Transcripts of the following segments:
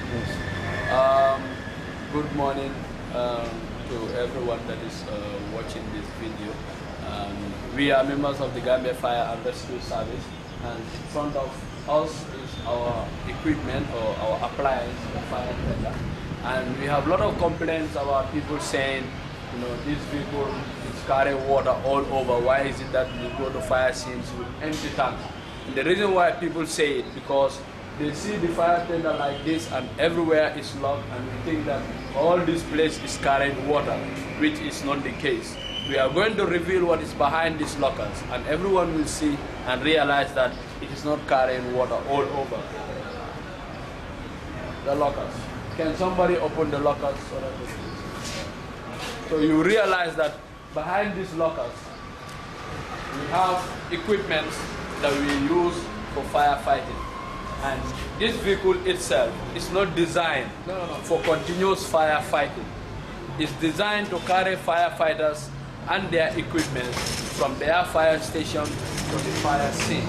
Yes. Good morning to everyone that is watching this video. We are members of the Gambia Fire and Rescue Service, and in front of us is our equipment or our appliance, the fire tender. And we have a lot of complaints about people saying, you know, this vehicle is carrying water all over. Why is it that you go to fire scenes with empty tanks? And the reason why people say it because they see the fire tender like this and everywhere is locked, and we think that all this place is carrying water, which is not the case. We are going to reveal what is behind these lockers, and everyone will see and realize that it is not carrying water all over. The lockers. Can somebody open the lockers so that so you realize that behind these lockers we have equipment that we use for firefighting. And this vehicle itself is not designed for continuous firefighting. It's designed to carry firefighters and their equipment from their fire station to the fire scene.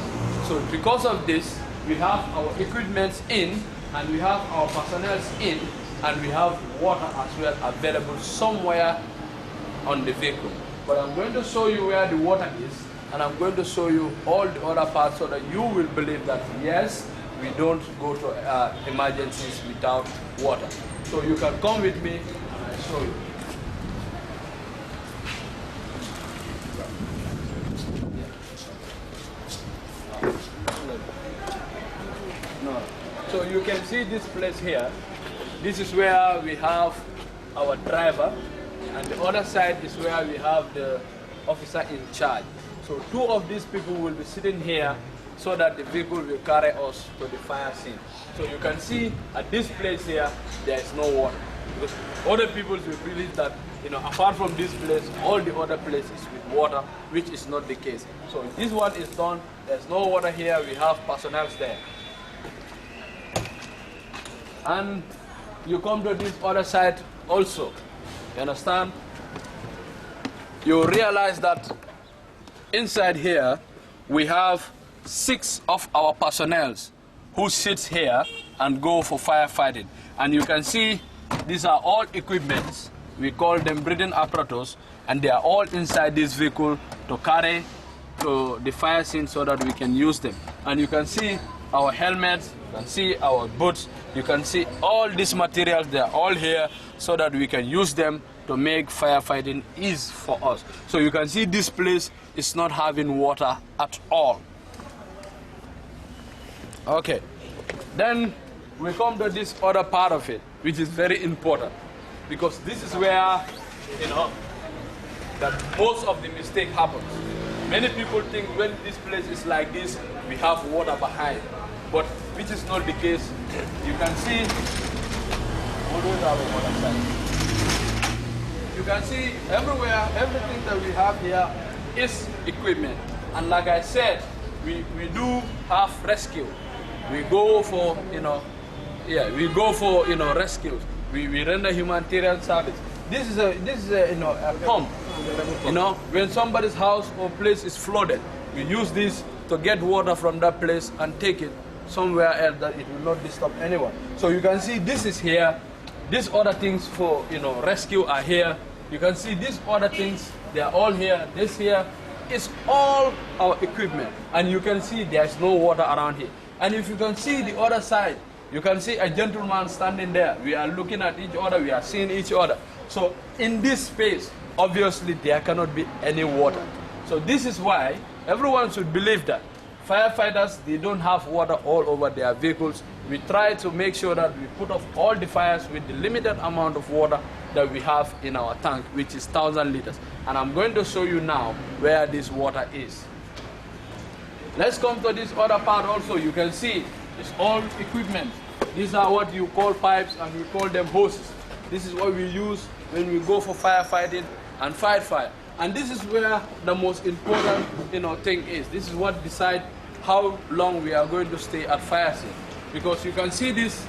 So because of this, we have our equipment in, and we have our personnel in, and we have water as well available somewhere on the vehicle. But I'm going to show you where the water is, and I'm going to show you all the other parts so that you will believe that yes, we don't go to emergencies without water. So you can come with me and I'll show you. No. So you can see this place here. This is where we have our driver, and the other side is where we have the officer in charge. So two of these people will be sitting here so that the vehicle will carry us to the fire scene. So you can see at this place here, there is no water. Because other people will believe that, you know, apart from this place, all the other places with water, which is not the case. So this one is done, there's no water here, we have personnel there. And you come to this other side also, you understand? You realize that inside here, we have 6 of our personnel who sits here and go for firefighting. And you can see these are all equipments. We call them breathing apparatus, and they are all inside this vehicle to carry to the fire scene so that we can use them. And you can see our helmets, you can see our boots, you can see all these materials, they are all here so that we can use them to make firefighting easy for us. So you can see this place is not having water at all. Okay, then we come to this other part of it, which is very important, because this is where, you know, that most of the mistake happens. Many people think when this place is like this, we have water behind, but which is not the case. You can see, you can see everywhere, everything that we have here is equipment. And like I said, we do have rescue. We go for, you know, rescues. We render humanitarian service. This is a you know, a pump. You know, when somebody's house or place is flooded, we use this to get water from that place and take it somewhere else that it will not disturb anyone. So you can see this is here. These other things for, you know, rescue are here. You can see these other things, they are all here. This here is all our equipment. And you can see there is no water around here. And if you can see the other side, you can see a gentleman standing there. We are looking at each other, we are seeing each other. So in this space, obviously there cannot be any water. So this is why everyone should believe that firefighters, they don't have water all over their vehicles. We try to make sure that we put off all the fires with the limited amount of water that we have in our tank, which is 1,000 liters. And I'm going to show you now where this water is. Let's come to this other part also. You can see it's all equipment. These are what you call pipes, and we call them hoses. This is what we use when we go for firefighting and fight fire. And this is where the most important, you know, thing is. This is what decides how long we are going to stay at fire scene. Because you can see this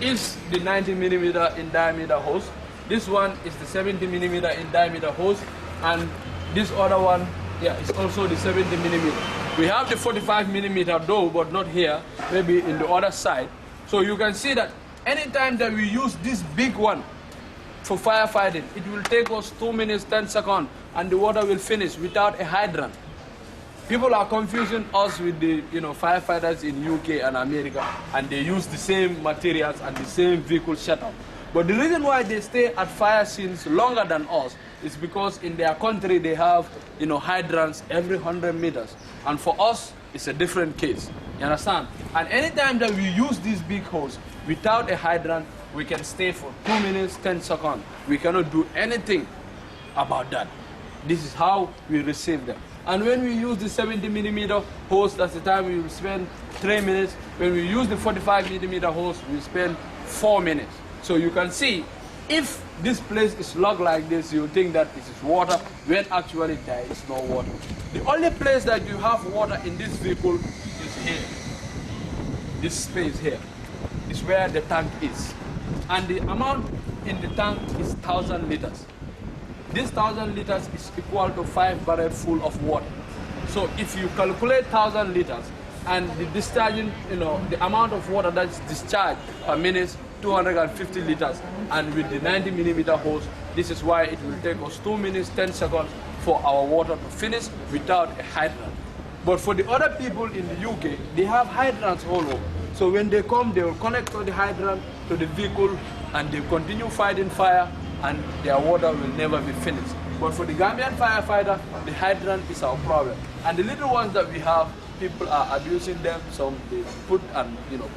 is the 90mm in diameter hose. This one is the 70mm in diameter hose, and this other one, yeah, is also the 70mm. We have the 45mm though, but not here, maybe in the other side. So you can see that anytime that we use this big one for firefighting, it will take us 2 minutes, 10 seconds, and the water will finish without a hydrant. People are confusing us with the firefighters in UK and America, and they use the same materials and the same vehicle setup. But the reason why they stay at fire scenes longer than us is because in their country they have hydrants every 100 meters. And for us, it's a different case. You understand? And anytime that we use these big hose without a hydrant, we can stay for 2 minutes, 10 seconds. We cannot do anything about that. This is how we receive them. And when we use the 70 millimeter hose, that's the time we will spend 3 minutes. When we use the 45 millimeter hose, we spend 4 minutes. So you can see, if this place is locked like this, you think that this is water, when actually there is no water. The only place that you have water in this vehicle is here. This space here is where the tank is. And the amount in the tank is 1,000 liters. This 1,000 liters is equal to 5 barrels full of water. So if you calculate 1,000 liters and the discharging, the amount of water that's discharged per minute, 250 liters, and with the 90 millimeter hose, this is why it will take us 2 minutes, 10 seconds for our water to finish without a hydrant. But for the other people in the UK, they have hydrants all over. So when they come, they will connect to the hydrant, to the vehicle, and they continue fighting fire, and their water will never be finished. But for the Gambian firefighter, the hydrant is our problem. And the little ones that we have, people are abusing them. Some they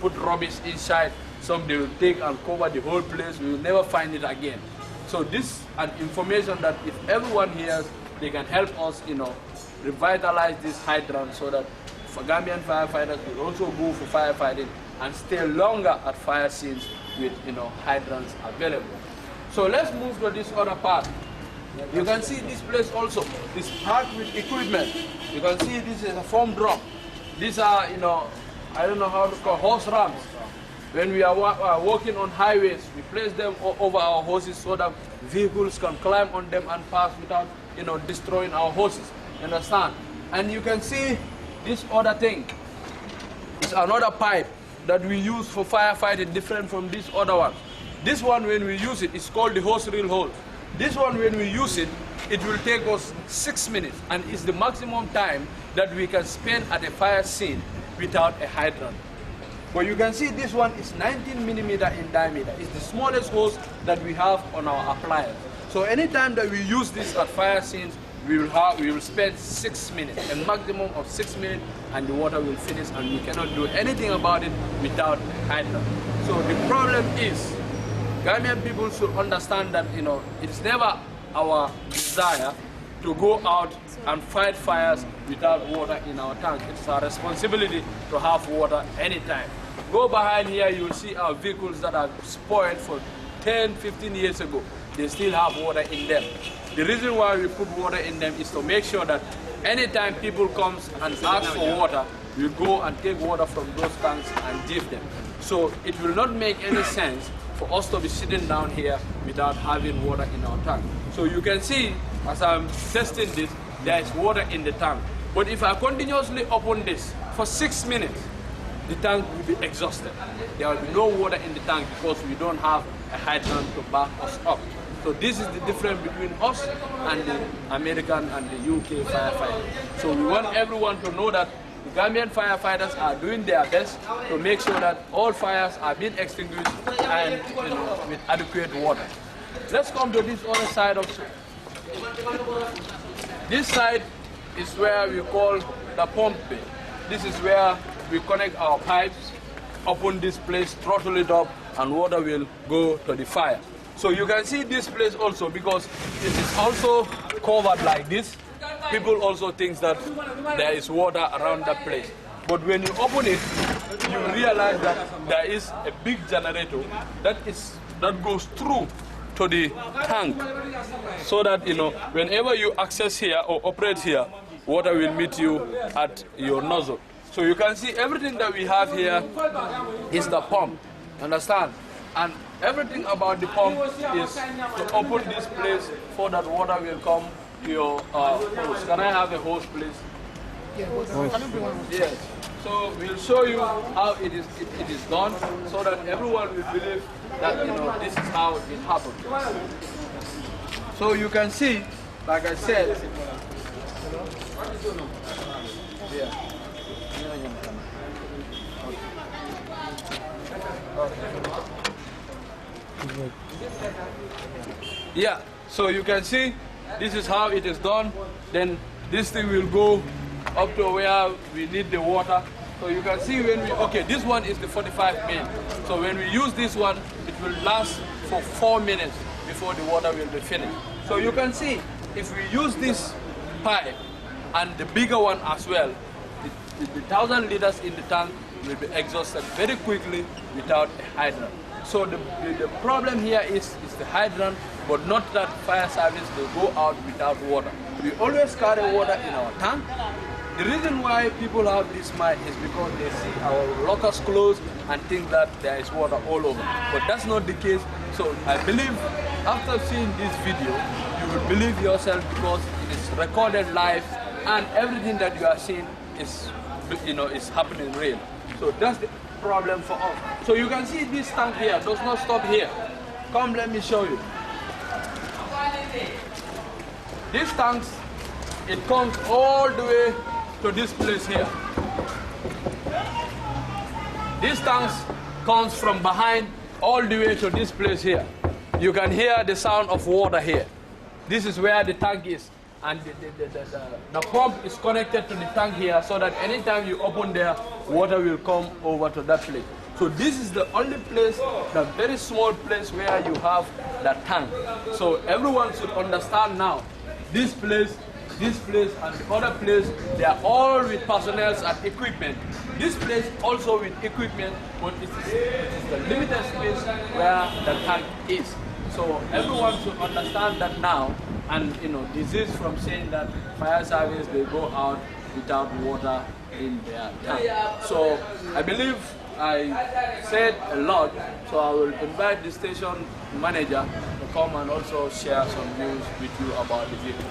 put rubbish inside. Some they will take and cover the whole place. We will never find it again. So this is an information that if everyone hears, they can help us, revitalize this hydrant so that for Gambian firefighters will also go for firefighting and stay longer at fire scenes with hydrants available. So let's move to this other part. You can see this place also is packed with equipment. You can see this is a foam drum. These are, I don't know how to call horse ramps. When we are walking on highways, we place them over our horses so that vehicles can climb on them and pass without, destroying our horses. You understand? And you can see this other thing. It's another pipe that we use for firefighting, different from this other one. This one, when we use it, it's called the hose reel hole. This one, when we use it, it will take us 6 minutes, and it's the maximum time that we can spend at a fire scene without a hydrant. But you can see this one is 19 millimeter in diameter. It's the smallest hose that we have on our appliance. So anytime that we use this at fire scenes, we will spend 6 minutes, a maximum of 6 minutes, and the water will finish, and we cannot do anything about it without a hydrant. So the problem is, Gambian people should understand that it's never our desire to go out and fight fires without water in our tank. It's our responsibility to have water anytime. Go behind here, you will see our vehicles that are spoiled for 10, 15 years ago. They still have water in them. The reason why we put water in them is to make sure that anytime people come and ask for water, we go and take water from those tanks and give them. So it will not make any sense for us to be sitting down here without having water in our tank. So you can see, as I'm testing this, there is water in the tank. But if I continuously open this for 6 minutes, the tank will be exhausted. There will be no water in the tank because we don't have a hydrant to back us up. So this is the difference between us and the American and the UK firefighters. So we want everyone to know that the Gambian firefighters are doing their best to make sure that all fires are being extinguished and with adequate water. Let's come to this other side also. This side is where we call the pump bay. This is where we connect our pipes, open this place, throttle it up, and water will go to the fire. So you can see this place also, because it is also covered like this. People also think that there is water around that place. But when you open it, you realize that there is a big generator that goes through to the tank, so that whenever you access here or operate here, water will meet you at your nozzle. So you can see everything that we have here is the pump, understand? And everything about the pump is to open this place so that water will come to your hose. Can I have a hose, please? Yeah, hose. Can you bring one? Yes. So we'll show you how it is done, so that everyone will believe that this is how it happened. So you can see, like I said, yeah. Yeah, so you can see this is how it is done. Then this thing will go up to where we need the water. So you can see when we, okay, this one is the 45 min. So when we use this one, it will last for 4 minutes before the water will be finished. So you can see if we use this pipe and the bigger one as well, the 1,000 liters in the tank will be exhausted very quickly without a hydrant. So the problem here is the hydrant, but not that fire service, they go out without water. We always carry water in our tank. The reason why people have this mind is because they see our lockers closed and think that there is water all over. But that's not the case. So I believe after seeing this video, you will believe yourself, because it is recorded live and everything that you are seeing is, is happening real. So that's the problem for us. So you can see this tank here does not stop here. Come, let me show you. These tanks, it comes all the way to this place here. These tanks comes from behind all the way to this place here. You can hear the sound of water here. This is where the tank is, and the pump is connected to the tank here, so that anytime you open there, water will come over to that place. So this is the only place, the very small place where you have that tank. So everyone should understand now, this place, and the other place, they are all with personnel and equipment. This place also with equipment, but it is the limited space where the tank is. So everyone should understand that now, and this is from saying that fire service, they go out without water in their tank. So I believe I said a lot, so I will invite the station manager to come and also share some news with you about the video.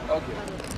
Okay.